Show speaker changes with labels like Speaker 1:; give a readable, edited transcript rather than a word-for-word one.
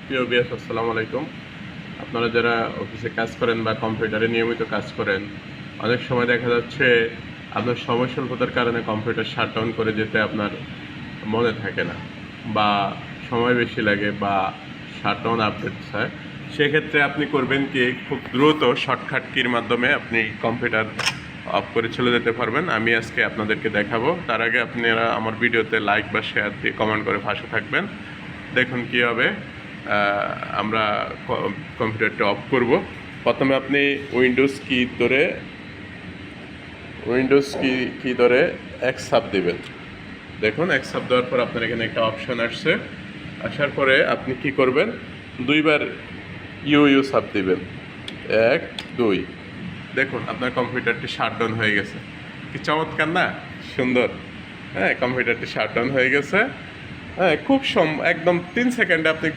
Speaker 1: প্রিয় বিয়াস, আসসালামু আলাইকুম। আপনারা যারা অফিসে কাজ করেন বা কম্পিউটারে নিয়মিত কাজ করেন, অনেক সময় দেখা যাচ্ছে আপনার সময় স্বল্পতার কারণে কম্পিউটার শাটডাউন করে যেতে আপনার মনে থাকে না, বা সময় বেশি লাগে, বা শাটডাউন আপডেট চায়। সেক্ষেত্রে আপনি করবেন কি, খুব দ্রুত শর্টকাট কির মাধ্যমে আপনি কম্পিউটার অফ করে চলে যেতে পারবেন। আমি আজকে আপনাদেরকে দেখাবো। তার আগে আপনারা আমার ভিডিওতে লাইক বা শেয়ার দিয়ে কমেন্ট করে পাশে থাকবেন। দেখুন কীভাবে আমরা কম্পিউটারটা অফ করব। প্রথমে আপনি উইন্ডোজ কি ধরে এক সাব দিবেন। দেখুন, এক সাব দেওয়ার পর আপনার এখানে একটা অপশন আসছে। আসার পরে আপনি কি করবেন, দুইবার ইউ সাব দিবেন, 1 2। দেখুন আপনার কম্পিউটারটি শাটডাউন হয়ে গেছে। কি চমৎকার না, সুন্দর। হ্যাঁ, কম্পিউটারটি শাটডাউন হয়ে গেছে। হ্যাঁ, একদম 3 সেকেন্ডে আপনি